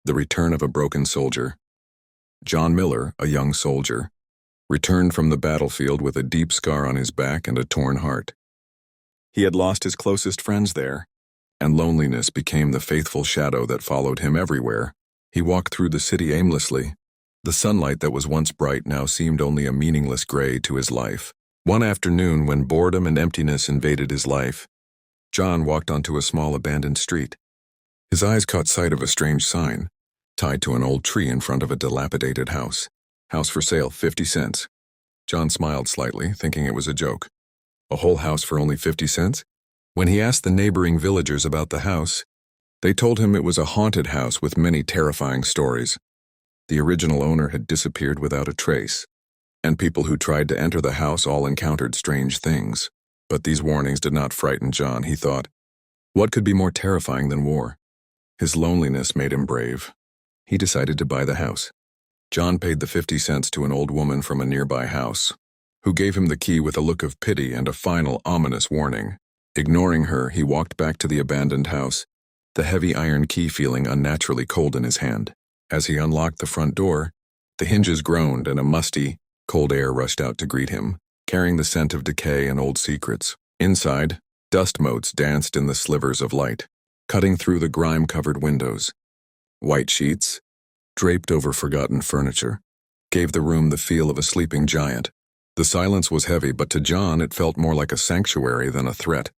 The return of a broken soldier. John Miller, a young soldier, returned from the battlefield with a deep scar on his back and a torn heart. He had lost his closest friends there, and loneliness became the faithful shadow that followed him everywhere. He walked through the city aimlessly. The sunlight that was once bright now seemed only a meaningless gray to his life. One afternoon, when boredom and emptiness invaded his life, John walked onto a small abandoned street. His eyes caught sight of a strange sign, tied to an old tree in front of a dilapidated house. House for sale, 50 cents. John smiled slightly, thinking it was a joke. A whole house for only 50 cents? When he asked the neighboring villagers about the house, they told him it was a haunted house with many terrifying stories. The original owner had disappeared without a trace, and people who tried to enter the house all encountered strange things. But these warnings did not frighten John. He thought, what could be more terrifying than war? His loneliness made him brave. He decided to buy the house. John paid the 50 cents to an old woman from a nearby house, who gave him the key with a look of pity and a final ominous warning. Ignoring her, he walked back to the abandoned house, the heavy iron key feeling unnaturally cold in his hand. As he unlocked the front door, the hinges groaned and a musty, cold air rushed out to greet him, carrying the scent of decay and old secrets. Inside, dust motes danced in the slivers of light, cutting through the grime-covered windows. White sheets, draped over forgotten furniture, gave the room the feel of a sleeping giant. The silence was heavy, but to John it felt more like a sanctuary than a threat.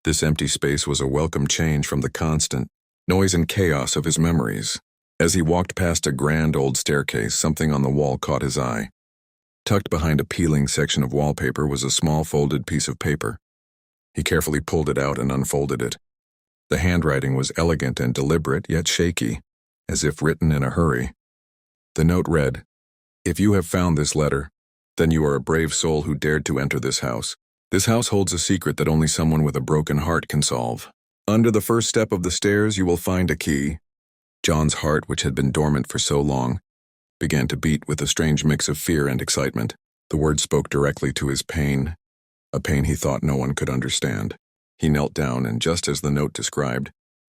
This empty space was a welcome change from the constant noise and chaos of his memories. As he walked past a grand old staircase, something on the wall caught his eye. Tucked behind a peeling section of wallpaper was a small folded piece of paper. He carefully pulled it out and unfolded it. The handwriting was elegant and deliberate, yet shaky, as if written in a hurry. The note read, "If you have found this letter, then you are a brave soul who dared to enter this house. This house holds a secret that only someone with a broken heart can solve. Under the first step of the stairs, you will find a key." John's heart, which had been dormant for so long, began to beat with a strange mix of fear and excitement. The words spoke directly to his pain, a pain he thought no one could understand. He knelt down and, just as the note described,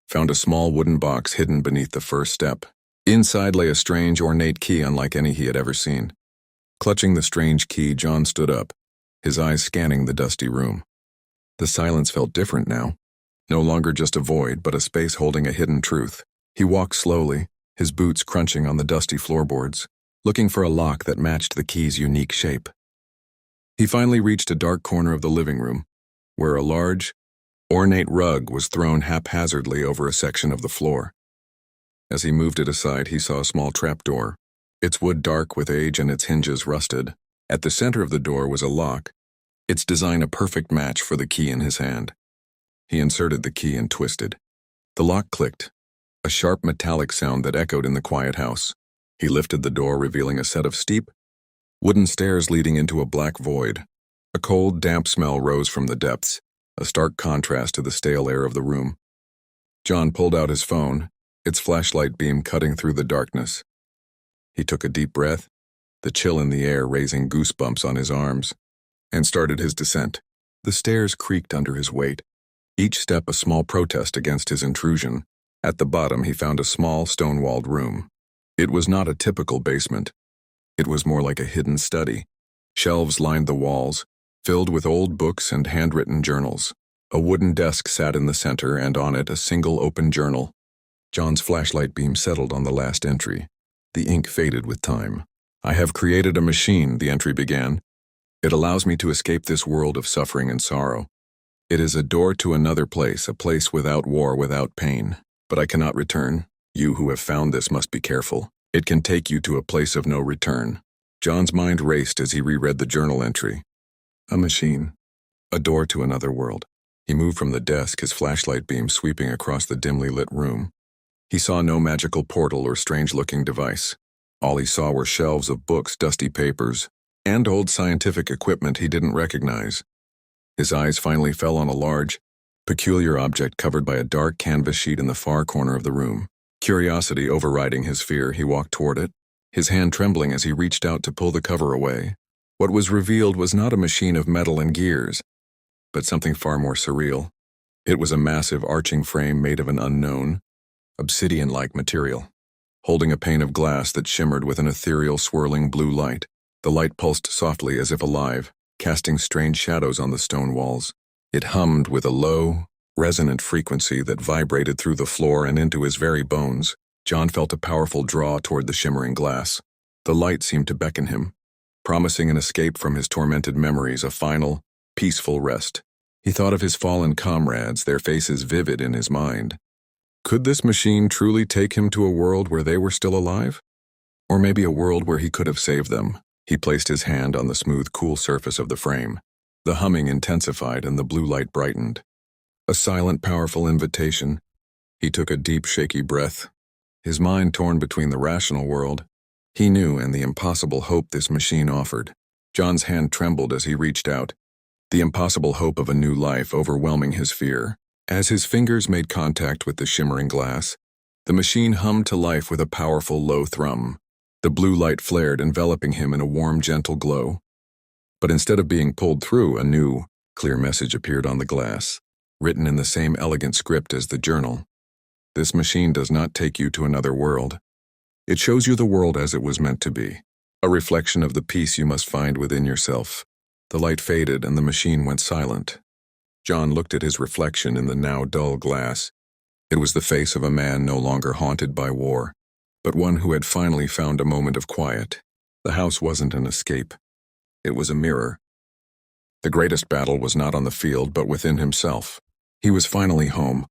found a small wooden box hidden beneath the first step. Inside lay a strange, ornate key unlike any he had ever seen. Clutching the strange key, John stood up, his eyes scanning the dusty room. The silence felt different now, no longer just a void, but a space holding a hidden truth. He walked slowly, his boots crunching on the dusty floorboards, looking for a lock that matched the key's unique shape. He finally reached a dark corner of the living room, where a large, ornate rug was thrown haphazardly over a section of the floor. As he moved it aside, he saw a small trapdoor, its wood dark with age and its hinges rusted. At the center of the door was a lock, its design a perfect match for the key in his hand. He inserted the key and twisted. The lock clicked, a sharp metallic sound that echoed in the quiet house. He lifted the door, revealing a set of steep, wooden stairs leading into a black void. A cold, damp smell rose from the depths, a stark contrast to the stale air of the room. John pulled out his phone, its flashlight beam cutting through the darkness. He took a deep breath, the chill in the air raising goosebumps on his arms, and started his descent. The stairs creaked under his weight, each step a small protest against his intrusion. At the bottom, he found a small, stone-walled room. It was not a typical basement. It was more like a hidden study. Shelves lined the walls, filled with old books and handwritten journals. A wooden desk sat in the center, and on it a single open journal. John's flashlight beam settled on the last entry. The ink faded with time. "I have created a machine," the entry began. "It allows me to escape this world of suffering and sorrow. It is a door to another place, a place without war, without pain. But I cannot return. You who have found this must be careful. It can take you to a place of no return." John's mind raced as he reread the journal entry. A machine. A door to another world. He moved from the desk, his flashlight beam sweeping across the dimly lit room. He saw no magical portal or strange-looking device. All he saw were shelves of books, dusty papers, and old scientific equipment he didn't recognize. His eyes finally fell on a large, peculiar object covered by a dark canvas sheet in the far corner of the room. Curiosity overriding his fear, he walked toward it, his hand trembling as he reached out to pull the cover away. What was revealed was not a machine of metal and gears, but something far more surreal. It was a massive arching frame made of an unknown, obsidian-like material. holding a pane of glass that shimmered with an ethereal, swirling blue light. The light pulsed softly as if alive, casting strange shadows on the stone walls. It hummed with a low, resonant frequency that vibrated through the floor and into his very bones. John felt a powerful draw toward the shimmering glass. The light seemed to beckon him, promising an escape from his tormented memories, a final, peaceful rest. He thought of his fallen comrades, their faces vivid in his mind. Could this machine truly take him to a world where they were still alive? Or maybe a world where he could have saved them? He placed his hand on the smooth, cool surface of the frame. The humming intensified and the blue light brightened. A silent, powerful invitation. He took a deep, shaky breath, his mind torn between the rational world he knew and the impossible hope this machine offered. John's hand trembled as he reached out, the impossible hope of a new life overwhelming his fear. As his fingers made contact with the shimmering glass, the machine hummed to life with a powerful low thrum. The blue light flared, enveloping him in a warm, gentle glow. But instead of being pulled through, a new, clear message appeared on the glass, written in the same elegant script as the journal. This machine does not take you to another world. It shows you the world as it was meant to be, a reflection of the peace you must find within yourself. The light faded and the machine went silent. John looked at his reflection in the now dull glass. It was the face of a man no longer haunted by war, but one who had finally found a moment of quiet. The house wasn't an escape. It was a mirror. The greatest battle was not on the field but within himself. He was finally home,